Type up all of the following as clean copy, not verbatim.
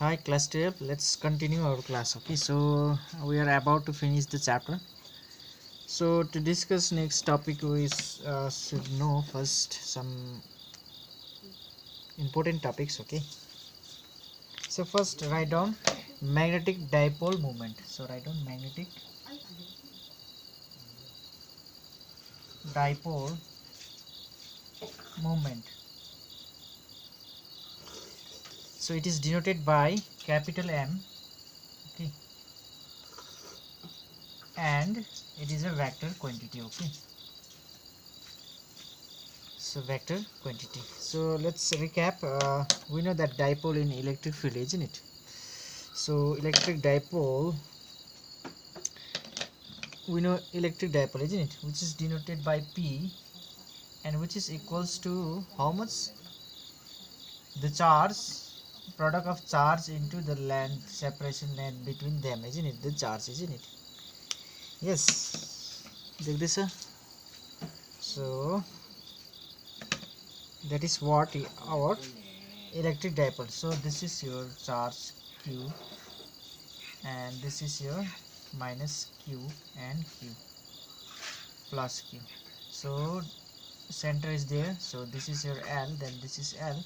Hi class 12, let's continue our class. Okay, so we are about to finish the chapter. So to discuss next topic, we should know first some important topics. Okay, so first write down magnetic dipole moment. So write down magnetic dipole moment. So it is denoted by capital M. Okay, and it is a vector quantity. Okay, so vector quantity. So let's recap. We know that dipole in electric field, isn't it? So electric dipole, we know electric dipole, isn't it, which is denoted by P, and which is equals to how much? The charge, product of charge into the length, separation length between them, isn't it? The charge, isn't it? Yes, take this. So that is what our electric dipole. So this is your charge Q, and this is your minus Q and Q plus Q. So center is there, so this is your L, then this is L,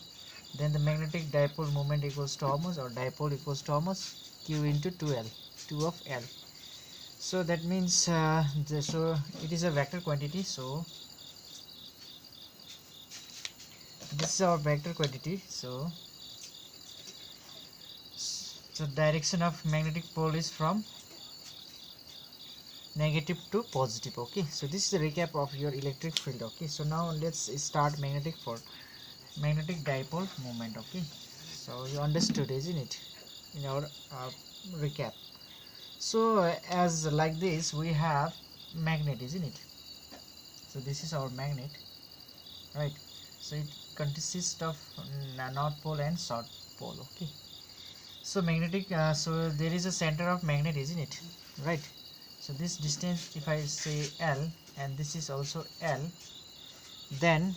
then the magnetic dipole moment equals to how much, or dipole equals to how much? Q into 2L, 2 of L. So that means so it is a vector quantity. So this is our vector quantity. So direction of magnetic pole is from negative to positive. Okay, so this is the recap of your electric field. Okay, so now let's start magnetic dipole moment. Okay, so you understood, isn't it, in our recap? So as like this, we have magnet, isn't it? So this is our magnet, right? So it consists of north pole and south pole. Okay, so magnetic so there is a center of magnet, isn't it, right? So this distance, if I say L, and this is also L, then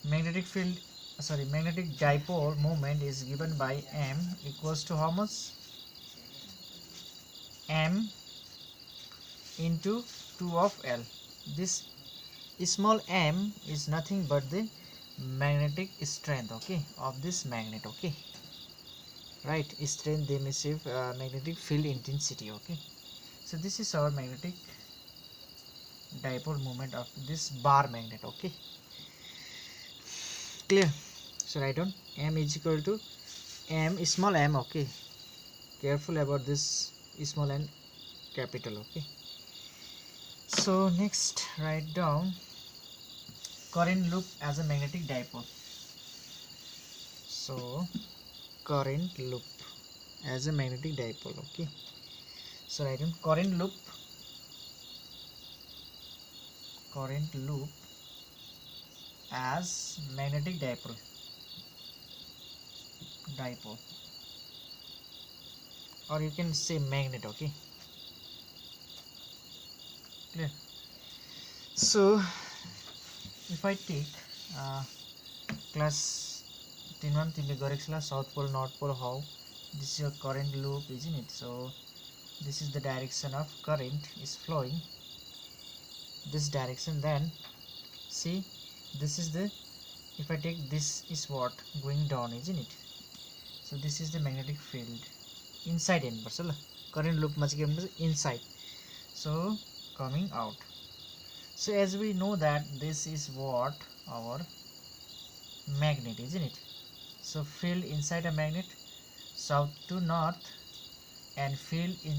magnetic dipole moment is given by M equals to how much? M into 2 of L. This small m is nothing but the magnetic strength, okay, of this magnet. Okay, right, strength, the emissive magnetic field intensity. Okay, so this is our magnetic dipole moment of this bar magnet. Okay, clear? So write down m is equal to m small m. Okay, careful about this small and capital. Okay, so next write down current loop as a magnetic dipole. So current loop as a magnetic dipole. Okay, so write down current loop as magnetic dipole, or you can say magnet. Okay, clear? So if I take class 3 3 Gorexla, south pole, north pole, how this is your current loop, isn't it? So this is the direction of current is flowing, this direction. Then see, this is the, if I take this is what going down, isn't it? So this is the magnetic field inside in Barcelona. Current loop much inside, so coming out. So as we know that this is what our magnet, isn't it? So field inside a magnet, south to north, and field in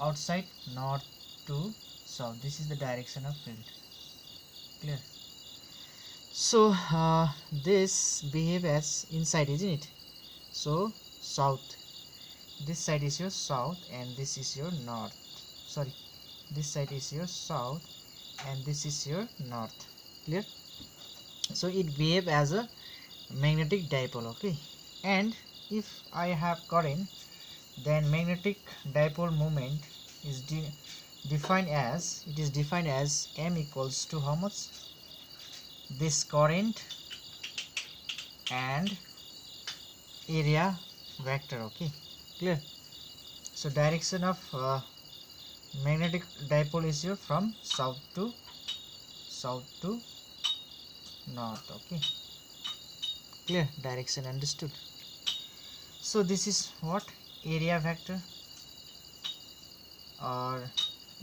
outside, north to south. This is the direction of field. Clear? So this behave as inside, isn't it? So south, this side is your south and this is your north. Sorry, this side is your south and this is your north. Clear? So it behave as a magnetic dipole. Okay, and if I have current, then magnetic dipole moment is defined as, it is defined as M equals to how much? This current and area vector. Okay, clear? So direction of magnetic dipole is your from south to north. Okay, clear? Direction understood. So this is what area vector, or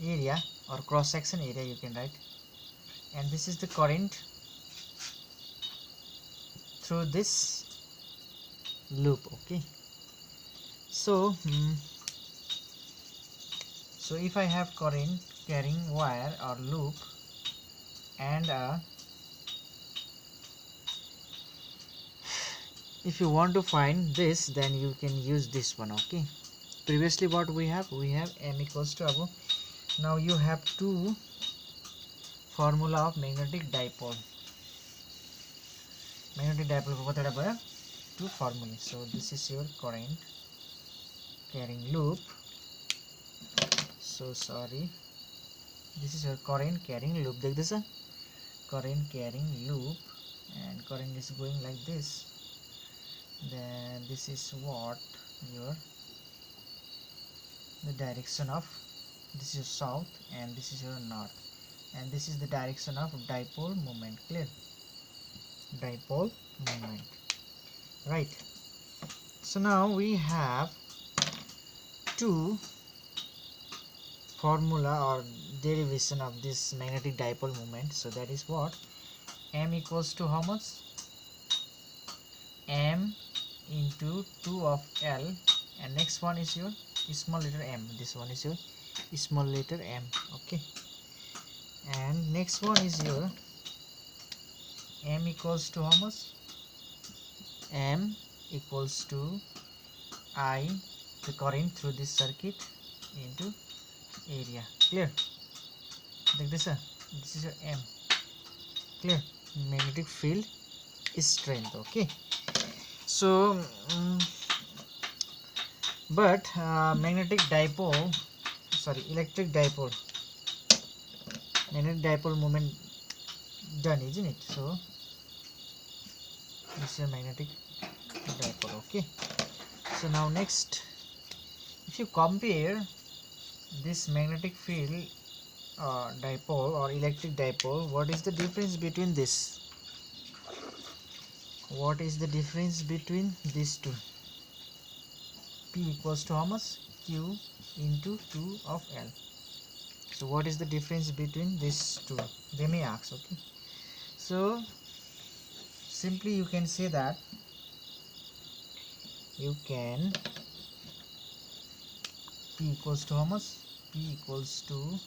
area, or cross section area you can write, and this is the current through this loop. Okay, so so if I have current carrying wire or loop, and if you want to find this, then you can use this one. Okay, previously what we have m equals to above. Now you have two formula of magnetic dipole को two formula. So this is your current carrying loop, so sorry, this is your current carrying loop. देख this current carrying loop, and current is going like this. Then this is what your the direction of, this is south and this is your north, and this is the direction of dipole moment. Clear? Dipole moment, right? So now we have two formula or derivation of this magnetic dipole moment. So that is what m equals to how much? M into 2 of L, and next one is your small letter m. This one is your small letter m. Okay, and next one is your m equals to how much? M equals to I, the current through this circuit, into area. Clear? Like this is your m. Clear? Magnetic field strength. Okay, so but magnetic dipole, sorry, electric dipole, magnetic dipole moment done, isn't it? So this is a magnetic dipole. Okay, so now next, if you compare this magnetic field dipole or electric dipole, what is the difference between this? What is the difference between these two? P equals to how much? Q into 2 of L. So what is the difference between these two? They may ask. Okay, so simply you can say that you can P equals to how much? P equals to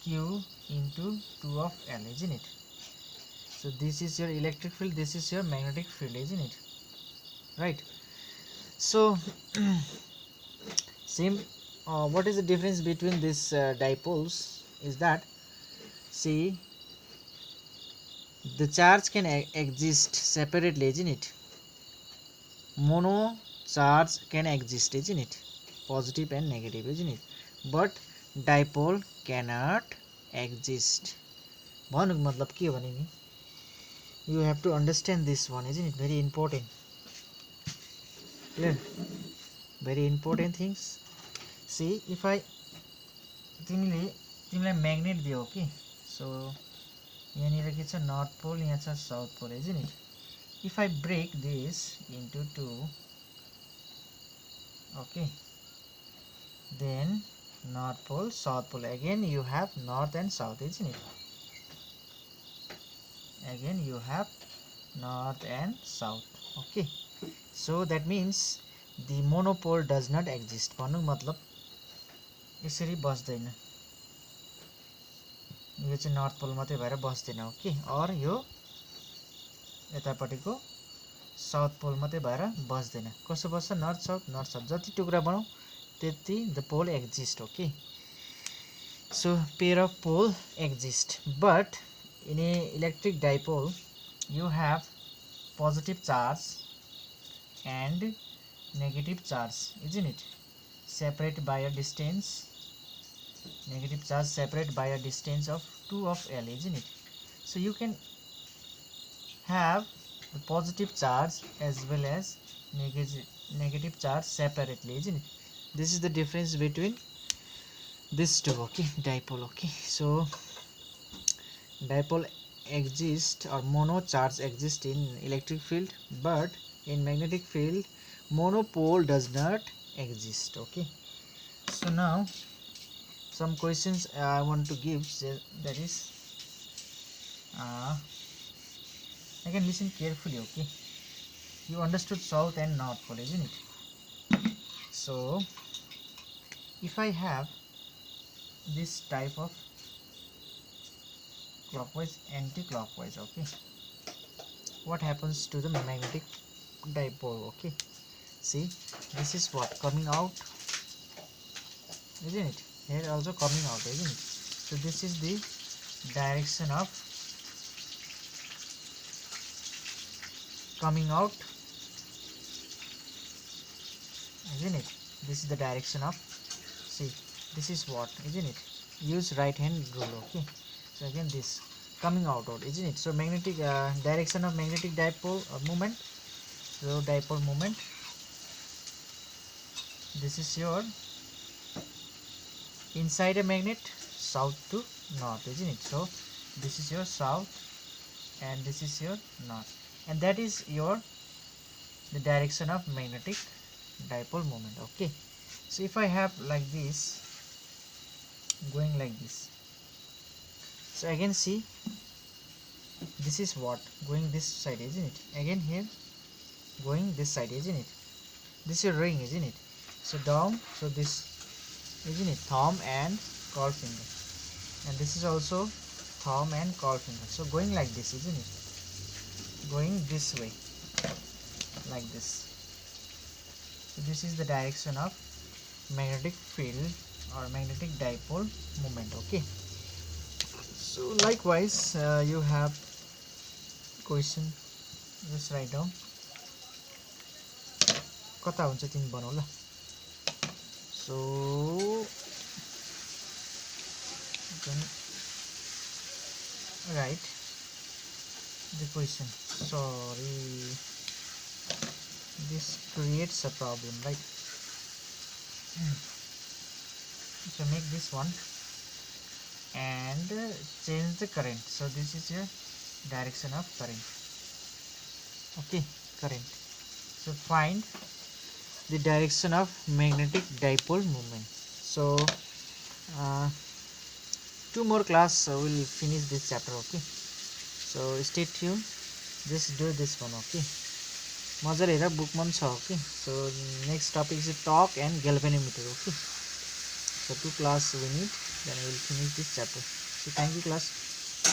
Q into 2 of L, isn't it? So this is your electric field, this is your magnetic field, isn't it? Right? So same, what is the difference between these dipoles is that, see, the charge can exist separately, isn't it? Mono charge can exist, isn't it? Positive and negative, isn't it? But dipole cannot exist. भन्नुको मतलब के हो भने नि, you have to understand this one, isn't it? Very important. Clear? Very important things. See, if I तिमीलाई magnet दियो, okay? So यहाँनिर के छ, नर्थ पोल, यहाँ छ south pole, isn't it? If I break this into two, okay, then north pole, south pole, again you have north and south, isn't it? Again you have north and south. Okay, so that means the monopole does not exist. भन्नु मतलब यसरी बस्दैन, यो चाहिँ north पोल मात्रै भएर बस्दैन. Okay, और यो यतापट्टिको south pole मात्रै भएर बस्दैन. कसो बस्छ? North south north south. जति टुक्रा बनाऊ त्यति the pole exist. Okay, so pair of pole exist, but in a electric dipole you have positive charge and negative charge, isn't it? Separate by a distance, negative charge separate by a distance of 2 of L, isn't it? So you can have the positive charge as well as negative charge separately, isn't it? This is the difference between these two. Okay, dipole. Okay, so dipole exists or mono charge exists in electric field, but in magnetic field monopole does not exist. Okay, so now some questions I want to give, that is again listen carefully. Okay, you understood south and north pole, isn't it? So if I have this type of clockwise anti-clockwise, okay, what happens to the magnetic dipole? Okay, see, this is what coming out, isn't it? Here also coming out, isn't it? So this is the direction of coming out, isn't it? This is the direction of, see, this is what, isn't it? Use right hand rule. Okay, so again this coming out, isn't it? So magnetic direction of magnetic dipole moment, so dipole moment, this is your inside a magnet, south to north, isn't it? So this is your south and this is your north, and that is your the direction of magnetic dipole moment. Okay, so if I have like this going like this, so again see, this is what going this side, isn't it? Again here going this side, isn't it? This is a ring, isn't it? So down, so this, isn't it, thumb and call finger, and this is also thumb and call finger. So going like this, isn't it? Going this way like this. So this is the direction of magnetic field or magnetic dipole moment. Okay, so likewise you have question, just write down कता हुन्छ तिमी बनाऊ ल. So you can write the question. Sorry, this creates a problem, right? So make this one and change the current. So this is your direction of current. Okay, current. So find the direction of magnetic dipole moment. So 2 more class will finish this chapter. Okay, so stay tuned, just do this one. Okay, मजाले हेर बुकमा पनि छ. Okay, so next topic is torque and galvanometer. Okay, so 2 class we need, then we will finish this chapter. So thank you class.